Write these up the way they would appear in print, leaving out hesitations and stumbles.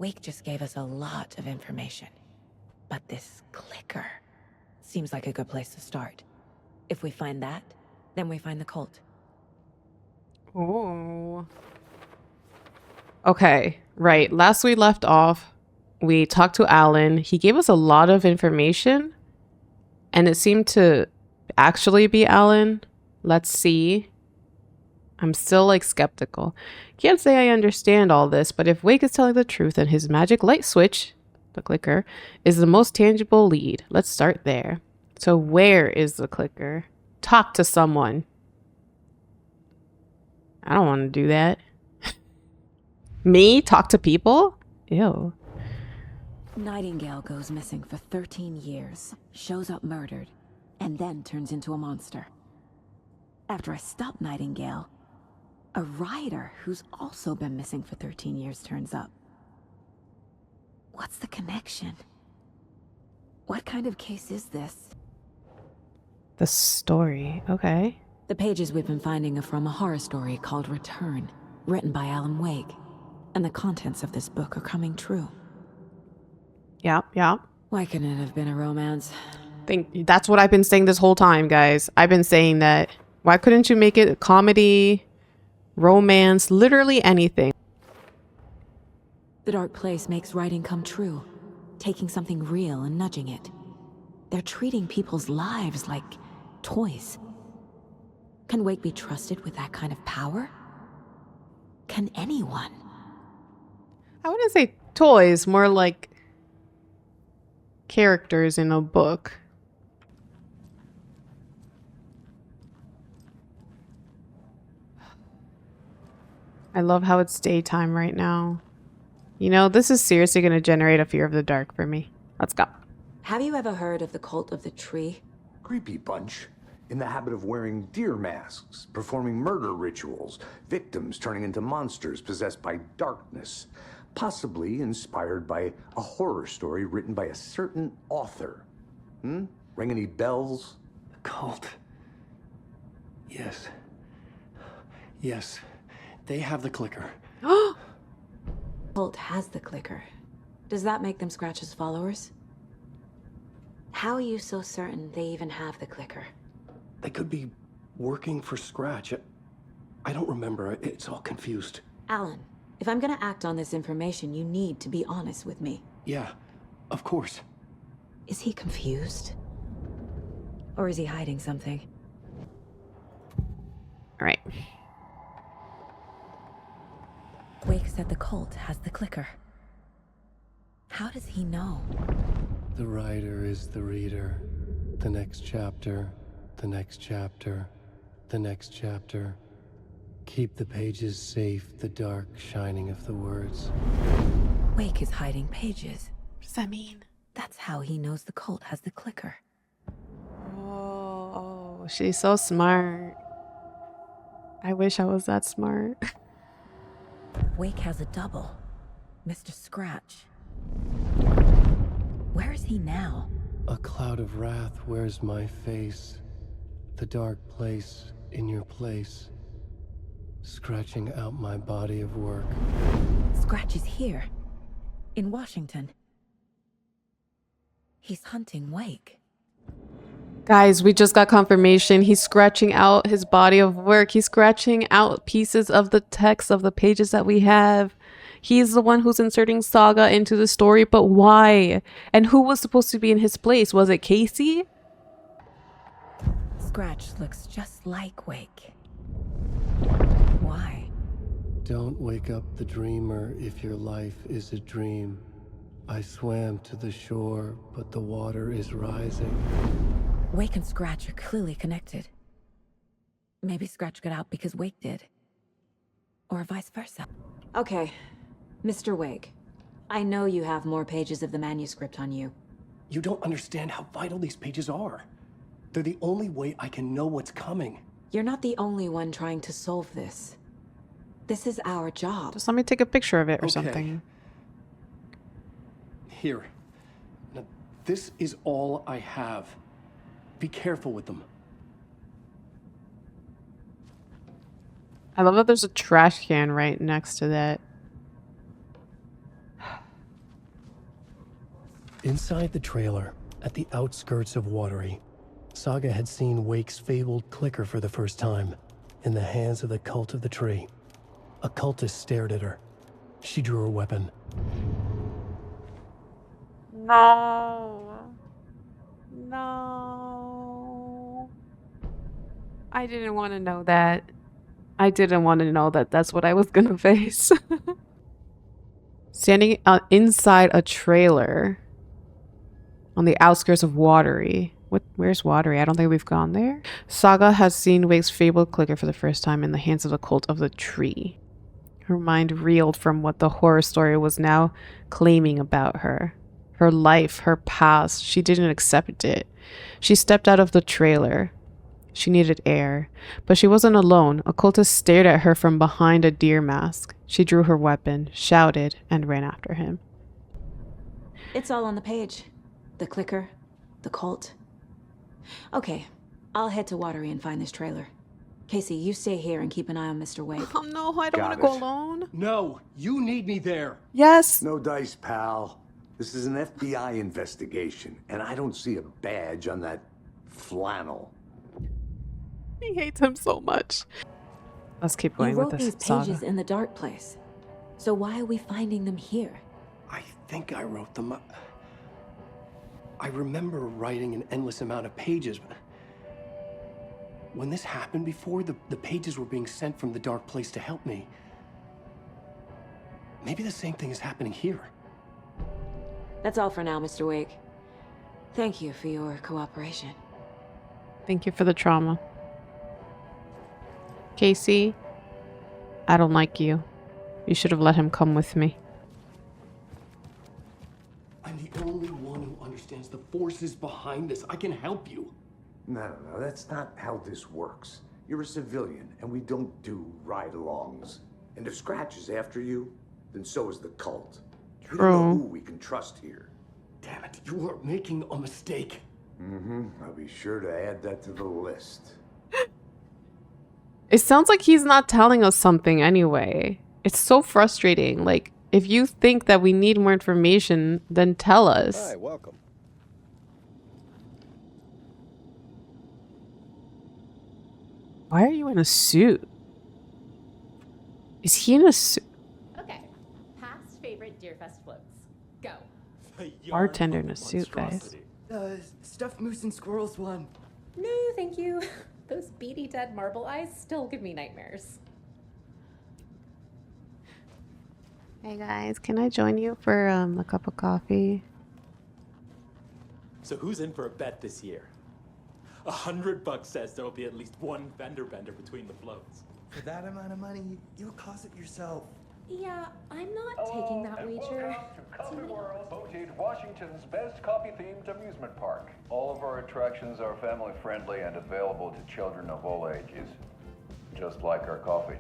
Wake just gave us a lot of information. But this clicker seems like a good place to start. If we find that, then we find the cult. Oh. Okay, right. Last we left off, we talked to Alan. He gave us a lot of information, and it seemed to actually be Alan. Let's see. I'm still like skeptical. Can't say I understand all this, but if Wake is telling the truth and his magic light switch, the clicker, is the most tangible lead, let's start there. So where is the clicker? Talk to someone. I don't want to do that. Me? Talk to people? Ew. Nightingale goes missing for 13 years, shows up murdered, and then turns into a monster. After I stop Nightingale, a rider who's also been missing for 13 years turns up. What's the connection? What kind of case is this? The story. Okay. The pages we've been finding are from a horror story called Return, written by Alan Wake. And the contents of this book are coming true. Yeah, yeah. Why couldn't it have been a romance? That's what I've been saying this whole time, guys. I've been saying that. Why couldn't you make it a comedy, romance, literally anything? The dark place makes writing come true, taking something real and nudging it. They're treating people's lives like toys. Can Wake be trusted with that kind of power? Can anyone? I wouldn't say toys, more like characters in a book. I love how it's daytime right now. You know, this is seriously going to generate a fear of the dark for me. Let's go. Have you ever heard of the cult of the tree? Creepy bunch. In the habit of wearing deer masks, performing murder rituals, victims turning into monsters possessed by darkness. Possibly inspired by a horror story written by a certain author. Ring any bells? The cult. Yes. Yes. They have the clicker. Cult has the clicker. Does that make them Scratch's followers? How are you so certain they even have the clicker? They could be working for Scratch. I don't remember. It's all confused. Alan, if I'm gonna act on this information, you need to be honest with me. Yeah, of course. Is he confused? Or is he hiding something? All right. Wake said the cult has the clicker. How does he know? The writer is the reader. The next chapter, the next chapter, the next chapter. Keep the pages safe, the dark shining of the words. Wake is hiding pages. What does that mean? That's how he knows the cult has the clicker. Oh, she's so smart. I wish I was that smart. Wake has a double. Mr. Scratch. Where is he now? A cloud of wrath wears my face. The dark place in your place. Scratching out my body of work. Scratch is here. In Washington. He's hunting Wake. Guys, we just got confirmation. He's scratching out his body of work. He's scratching out pieces of the text of the pages that we have. He's the one who's inserting Saga into the story, but why? And who was supposed to be in his place? Was it Casey? Scratch looks just like Wake. Why? Don't wake up the dreamer if your life is a dream. I swam to the shore, but the water is rising. Wake and Scratch are clearly connected. Maybe Scratch got out because Wake did. Or vice versa. Okay, Mr. Wake. I know you have more pages of the manuscript on you. You don't understand how vital these pages are. They're the only way I can know what's coming. You're not the only one trying to solve this. This is our job. Just let me take a picture of it or Okay. something. Here. Now, this is all I have. Be careful with them. I love that there's a trash can right next to that. Inside the trailer, at the outskirts of Watery, Saga had seen Wake's fabled clicker for the first time, in the hands of the cult of the tree. A cultist stared at her. She drew her weapon. No. No. I didn't want to know that. I didn't want to know that that's what I was gonna face. Standing inside a trailer on the outskirts of Watery. Where's Watery? I don't think we've gone there. Saga has seen Wake's fabled clicker for the first time in the hands of the cult of the tree. Her mind reeled from what the horror story was now claiming about her. Her life, her past, she didn't accept it. She stepped out of the trailer. She needed air, but she wasn't alone. A cultist stared at her from behind a deer mask. She drew her weapon, shouted, and ran after him. It's all on the page. The clicker, the cult. Okay, I'll head to Watery and find this trailer. Casey, you stay here and keep an eye on Mr. Wake. Oh no, I don't want to go alone. No, you need me there. Yes. No dice, pal. This is an FBI investigation, and I don't see a badge on that flannel. He hates him so much. Let's keep going You with wrote this these saga. pages in the dark place. So why are we finding them here? I think I wrote them up. I remember writing an endless amount of pages, but when this happened before, the pages were being sent from the dark place to help me. Maybe the same thing is happening here. That's all for now, Mr. Wake. Thank you for your cooperation. Thank you for the trauma. Casey, I don't like you. You should have let him come with me. I'm the only one who understands the forces behind this. I can help you. No, that's not how this works. You're a civilian, and we don't do ride-alongs. And if Scratch is after you, then so is the cult. We don't know who we can trust here. Damn it, you are making a mistake. I'll be sure to add that to the list. It sounds like he's not telling us something anyway. It's so frustrating. Like, if you think that we need more information, then tell us. Hi, welcome. Why are you in a suit? Is he in a suit? Okay, past favorite Deerfest floats. Go. Bartender in a suit, guys. Stuffed moose and squirrels one. No, thank you. Those beady dead marble eyes still give me nightmares. Hey guys, can I join you for a cup of coffee? So who's in for a bet this year? $100 says there will be at least one fender bender between the floats. For that amount of money, you'll cause it yourself. Yeah, I'm not taking that wager. Welcome to Coffee World, voted Washington's best coffee-themed amusement park. All of our attractions are family-friendly and available to children of all ages, just like our coffee.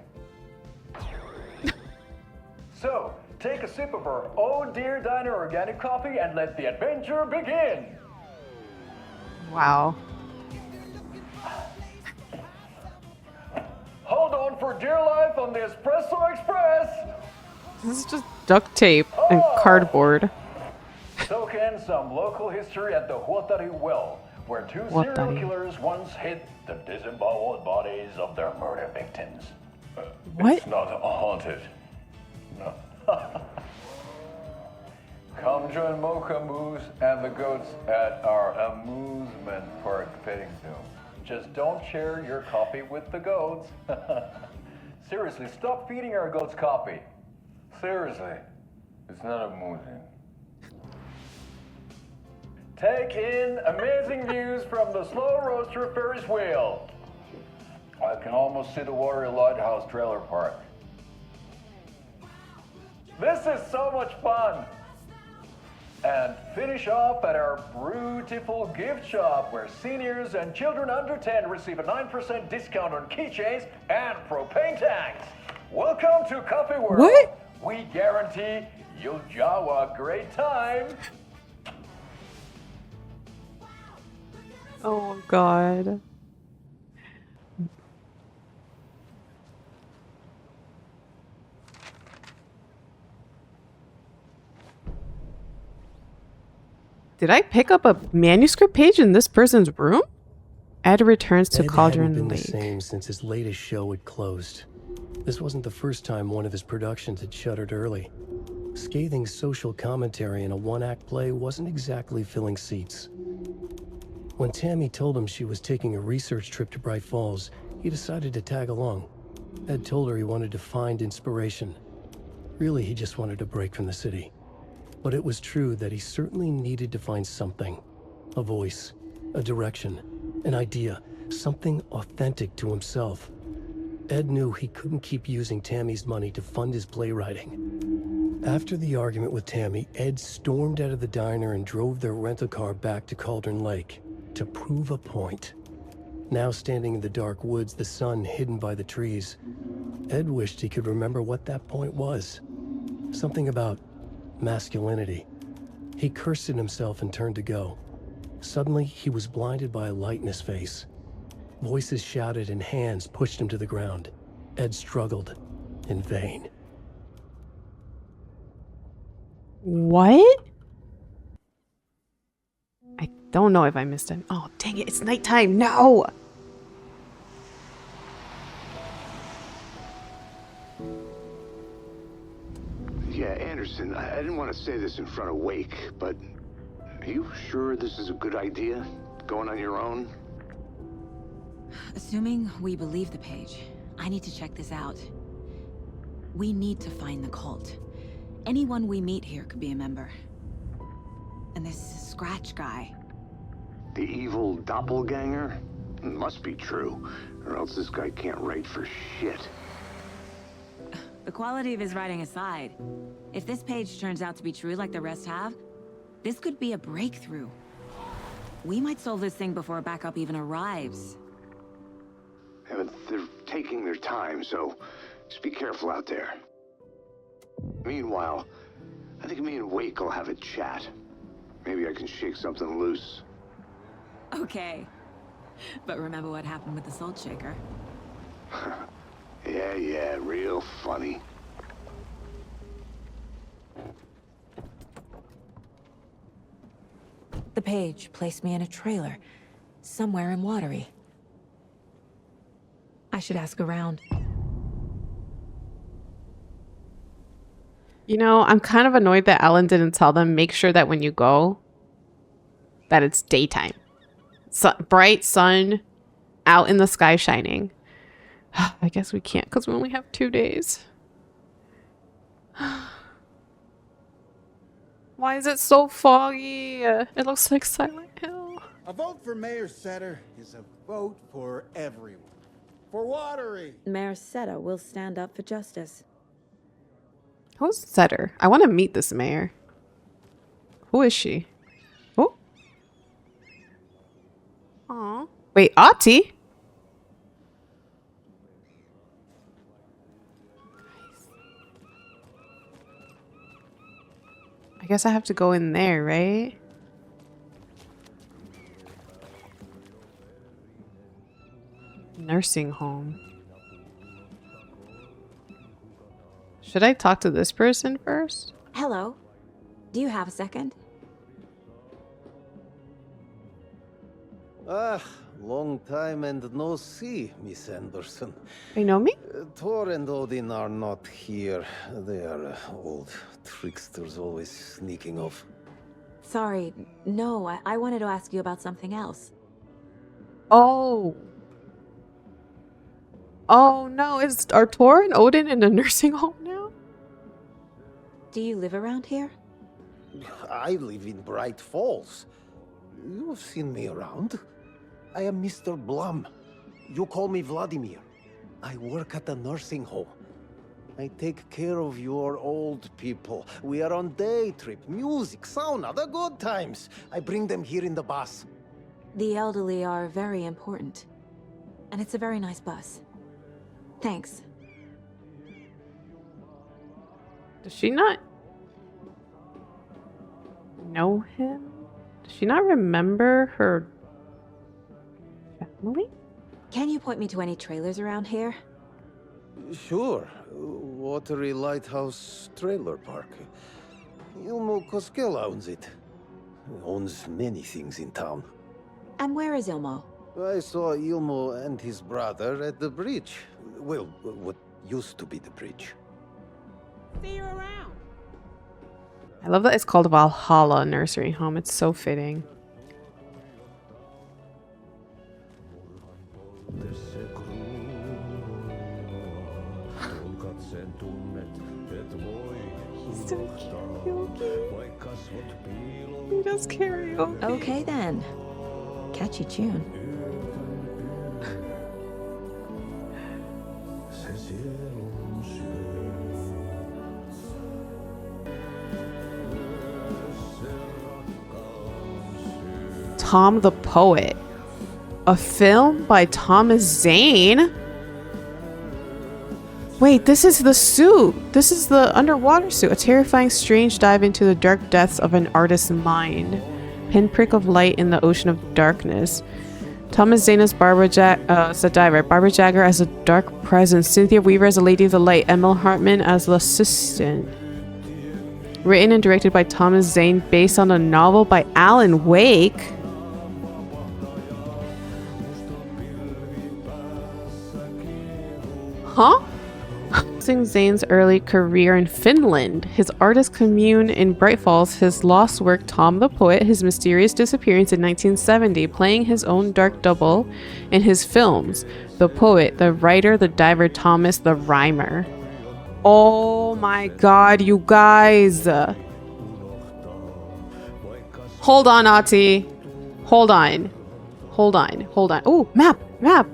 So, take a sip of our Oh Dear Diner organic coffee and let the adventure begin. Wow. Hold on for dear life on the Espresso Express. This is just duct tape and cardboard. Soak in some local history at the Watery well, where two serial Watery. killers once hid the disemboweled bodies of their murder victims. What? It's not haunted. No. Come join Mocha Moose and the goats at our amusement park petting zoo. Just don't share your coffee with the goats. Seriously, stop feeding our goats coffee. Seriously, it's not amusing. Take in amazing views from the Slow Roaster Ferris wheel. I can almost see the Watery Lighthouse trailer park. This is so much fun. And finish off at our beautiful gift shop where seniors and children under 10 receive a 9% discount on keychains and propane tanks. Welcome to Coffee World. What? We guarantee you'll jaw a great time. Oh god. Did I pick up a manuscript page in this person's room? Ed returns to Ed hadn't Cauldron been Lake. the same since his latest show had closed. This wasn't the first time one of his productions had shuttered early. Scathing social commentary in a one-act play wasn't exactly filling seats. When Tammy told him she was taking a research trip to Bright Falls, he decided to tag along. Ed told her he wanted to find inspiration. Really, he just wanted a break from the city. But it was true that he certainly needed to find something. A voice, a direction, an idea, something authentic to himself. Ed knew he couldn't keep using Tammy's money to fund his playwriting. After the argument with Tammy, Ed stormed out of the diner and drove their rental car back to Cauldron Lake to prove a point. Now standing in the dark woods, the sun hidden by the trees, Ed wished he could remember what that point was. Something about masculinity. He cursed at himself and turned to go. Suddenly, he was blinded by a light in his face. Voices shouted and hands pushed him to the ground. Ed struggled in vain. What? I don't know if I missed it. Oh, dang it. It's nighttime. No. Yeah, Anderson, I didn't want to say this in front of Wake, but are you sure this is a good idea? Going on your own? Assuming we believe the page, I need to check this out. We need to find the cult. Anyone we meet here could be a member. And this Scratch guy. The evil doppelganger? Must be true, or else this guy can't write for shit. The quality of his writing aside, if this page turns out to be true like the rest have, this could be a breakthrough. We might solve this thing before backup even arrives. Yeah, but they're taking their time, so just be careful out there. Meanwhile, I think me and Wake will have a chat. Maybe I can shake something loose. Okay. But remember what happened with the salt shaker? Yeah, real funny. The page placed me in a trailer, somewhere in Watery. I should ask around. You know, I'm kind of annoyed that Alan didn't tell them, make sure that when you go, that it's daytime. Bright sun, out in the sky shining. I guess we can't because we only have 2 days. Why is it so foggy? It looks like Silent Hill. A vote for Mayor Setter is a vote for everyone. For Watery. Mayor Seta will stand up for justice. Who's Setter? I want to meet this mayor. Who is she? Oh. Aw. Wait, Ati? I guess I have to go in there, right? Nursing home. Should I talk to this person first? Hello. Do you have a second? Ah, long time and no see, Miss Anderson. You know me? Thor and Odin are not here. They are old tricksters always sneaking off. Sorry. No, I wanted to ask you about something else. Oh. Oh no, are Thor and Odin in a nursing home now? Do you live around here? I live in Bright Falls. You've seen me around. I am Mr. Blum. You call me Vladimir. I work at a nursing home. I take care of your old people. We are on day trip, music, sauna, the good times. I bring them here in the bus. The elderly are very important. And it's a very nice bus. Thanks. Does she not know him? Does she not remember her family? Can you point me to any trailers around here? Sure. Watery Lighthouse Trailer Park. Ilmo Koskela owns it. owns many things in town. And where is Ilmo? I saw Ilmo and his brother at the bridge. Well, what used to be the bridge. See you around. I love that it's called Valhalla Nursery Home. It's so fitting. He's doing karaoke. He does karaoke. Okay then. Catchy tune. Tom the Poet. A film by Thomas Zane? Wait, this is the suit. This is the underwater suit. A terrifying, strange dive into the dark depths of an artist's mind. Pinprick of light in the ocean of darkness. Thomas Zane as as the diver. Barbara Jagger as a dark presence. Cynthia Weaver as a lady of the light. Emil Hartman as the assistant. Written and directed by Thomas Zane, based on a novel by Alan Wake. Huh? Zane's early career in Finland, his artist commune in Bright Falls, his lost work Tom the Poet, his mysterious disappearance in 1970, playing his own dark double in his films, The Poet, The Writer, The Diver, Thomas the Rhymer. Oh my god, you guys! Hold on, Ati. Hold on. Hold on. Hold on. Oh, map! Map!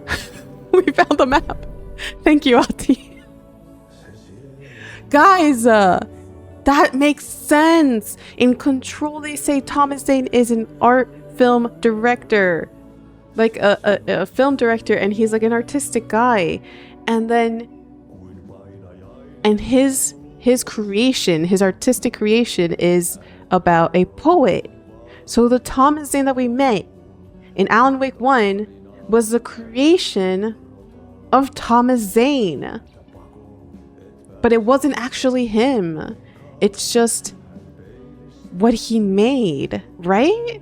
We found the map! Thank you, Ati. Guys, that makes sense. In Control, they say Thomas Zane is an art film director. Like a film director, and he's like an artistic guy. And then... And his creation, his artistic creation is about a poet. So the Thomas Zane that we met in Alan Wake 1 was the creation of Thomas Zane. But it wasn't actually him. It's just what he made, right?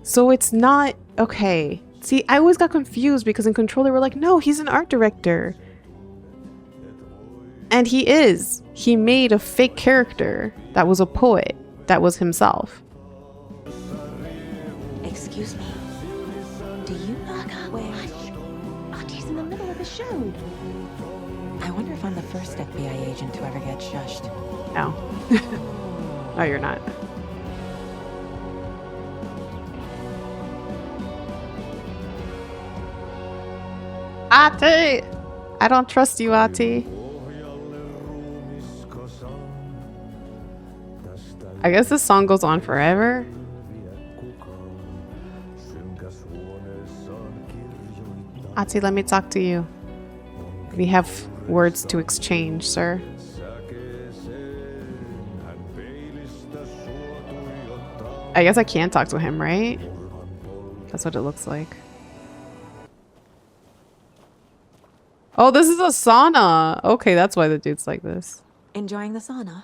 So it's not... Okay. See, I always got confused because in Control they were like, no, he's an art director. And he is. He made a fake character that was a poet. That was himself. Excuse me. Do you knock on where? Artie's in the middle of the show. I wonder if I'm the first FBI agent to ever get shushed. No. No, you're not. Ati! I don't trust you, Ati. I guess this song goes on forever. Ati, let me talk to you. We have words to exchange, sir. I guess I can talk to him, right? That's what it looks like. Oh, this is a sauna. Okay, that's why the dude's like this. Enjoying the sauna?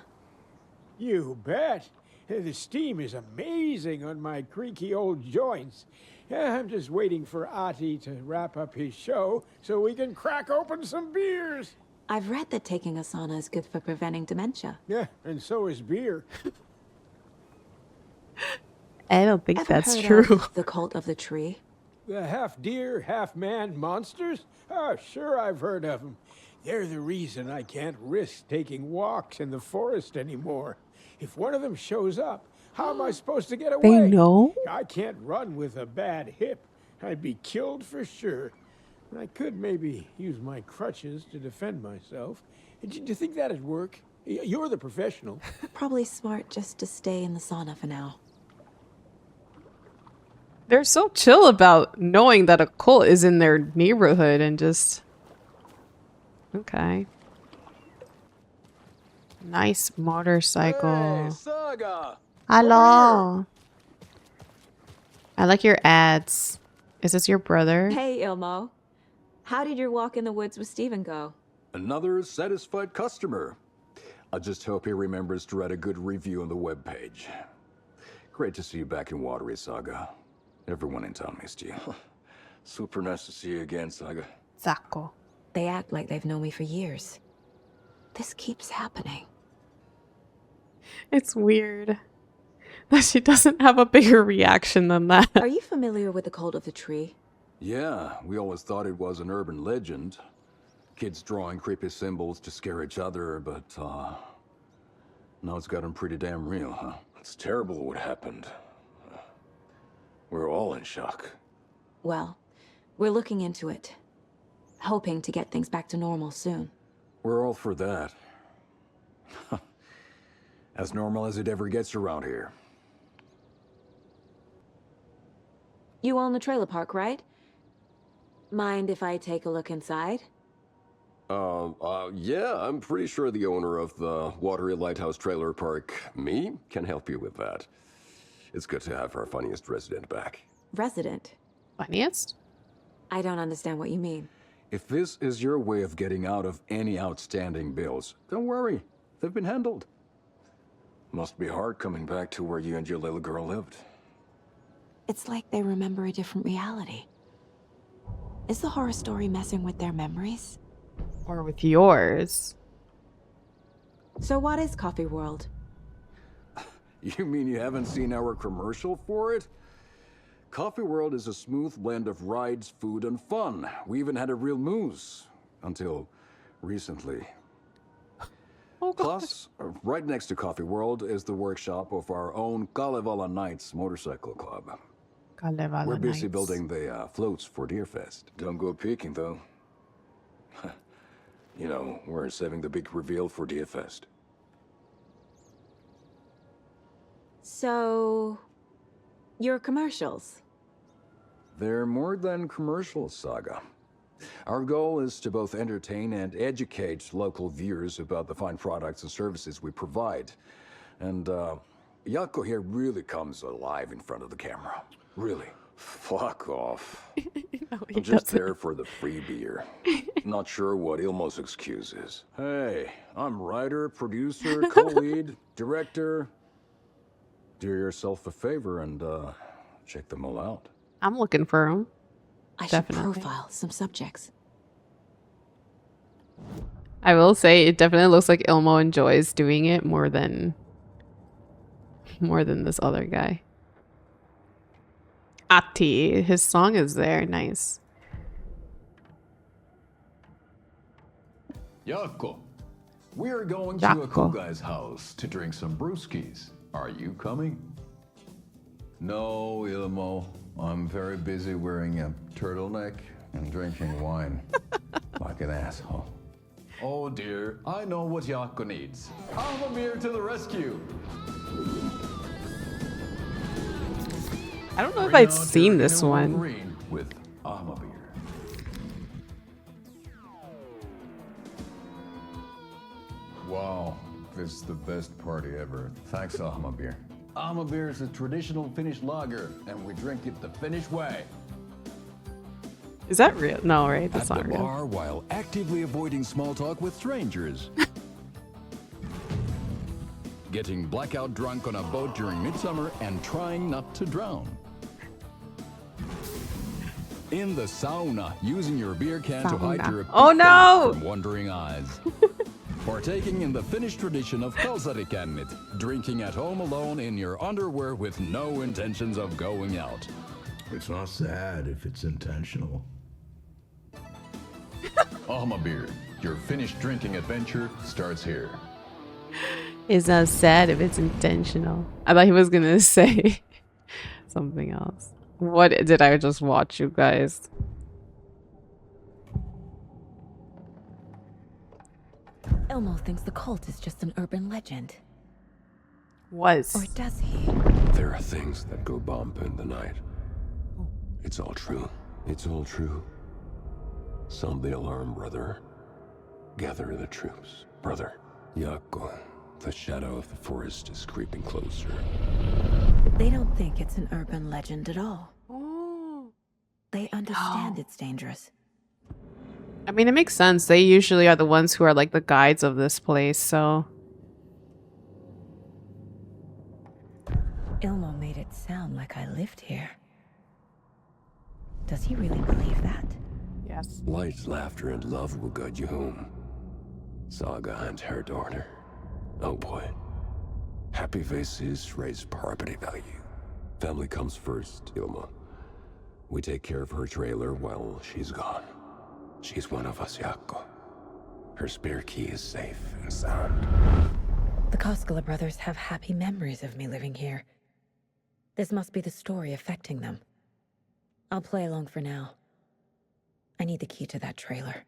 You bet. The steam is amazing on my creaky old joints. I'm just waiting for Ati to wrap up his show so we can crack open some beers. I've read that taking a sauna is good for preventing dementia. Yeah, and so is beer. I don't think Ever that's heard true. of the cult of the tree? The half-deer, half-man monsters? Oh, sure I've heard of them. They're the reason I can't risk taking walks in the forest anymore. If one of them shows up, how am I supposed to get away? They know? I can't run with a bad hip. I'd be killed for sure. I could maybe use my crutches to defend myself. Do you think that'd work? You're the professional. Probably smart just to stay in the sauna for now. They're so chill about knowing that a cult is in their neighborhood and just... Okay. Nice motorcycle. Hey, Saga! Hello. I like your ads. Is this your brother? Hey, Ilmo. How did your walk in the woods with Steven go? Another satisfied customer. I just hope he remembers to write a good review on the webpage. Great to see you back in Watery, Saga. Everyone in town missed you. Super nice to see you again, Saga. Zako. They act like they've known me for years. This keeps happening. It's weird that she doesn't have a bigger reaction than that. Are you familiar with the cult of the tree? Yeah, we always thought it was an urban legend. Kids drawing creepy symbols to scare each other, but, now it's gotten pretty damn real, huh? It's terrible what happened. We're all in shock. Well, we're looking into it. Hoping to get things back to normal soon. We're all for that. As normal as it ever gets around here. You own the trailer park, right? Mind if I take a look inside? Yeah, I'm pretty sure the owner of the Watery Lighthouse Trailer Park, me, can help you with that. It's good to have our funniest resident back. Resident? Funniest? I don't understand what you mean. If this is your way of getting out of any outstanding bills, don't worry. They've been handled. Must be hard coming back to where you and your little girl lived. It's like they remember a different reality. Is the horror story messing with their memories? Or with yours? So what is Coffee World? You mean you haven't seen our commercial for it? Coffee World is a smooth blend of rides, food, and fun. We even had a real moose. Until recently. Oh, Plus, right next to Coffee World is the workshop of our own Kalevala Knights Motorcycle Club. Kalevala We're busy Knights. building the floats for Deerfest. Don't go peeking, though. You know, we're saving the big reveal for Deerfest. So... your commercials? They're more than commercials, Saga. Our goal is to both entertain and educate local viewers about the fine products and services we provide. And, Yako here really comes alive in front of the camera. Really. Fuck off. No, I'm just there for the free beer. Not sure what Ilmo's excuse is. Hey, I'm writer, producer, co-lead, director. Do yourself a favor and, check them all out. I'm looking for him. I Definitely. should profile some subjects. I will say it definitely looks like Ilmo enjoys doing it more than this other guy. Ati, his song is there. Nice. Yako, we're going to a cool guy's house to drink some brewskis. Are you coming? No, Ilmo. I'm very busy wearing a turtleneck and drinking wine. Like an asshole. Oh dear, I know what Yako needs. Beer to the rescue. I don't know if Bring I'd out seen your this inner one. Wolverine with Beer. Wow, this is the best party ever. Thanks, Beer. Beer is a traditional Finnish lager, and we drink it the Finnish way. Is that real? No, right? That's At not the real. bar while actively avoiding small talk with strangers. Getting blackout drunk on a boat during midsummer and trying not to drown. In the sauna, using your beer can to hide Sauna. your Oh, no! from wondering eyes. Partaking in the Finnish tradition of kalsarikännit, drinking at home alone in your underwear with no intentions of going out. It's not sad if it's intentional. Beer, your Finnish drinking adventure starts here. It's not sad if it's intentional. I thought he was gonna say something else. What did I just watch, you guys? Elmo thinks the cult is just an urban legend. Was. Or does he? There are things that go bump in the night. It's all true. It's all true. Sound the alarm, brother. Gather the troops, brother. Yako, the shadow of the forest is creeping closer. They don't think it's an urban legend at all. Oh. They understand it's dangerous. I mean, it makes sense. They usually are the ones who are like the guides of this place, so. Ilmo made it sound like I lived here. Does he really believe that? Yes. Light, laughter, and love will guide you home. Saga and her daughter. Oh boy. Happy faces raise property value. Family comes first, Ilma. We take care of her trailer while she's gone. She's one of us, Jaakko. Her spare key is safe and sound. The Koskela brothers have happy memories of me living here. This must be the story affecting them. I'll play along for now. I need the key to that trailer.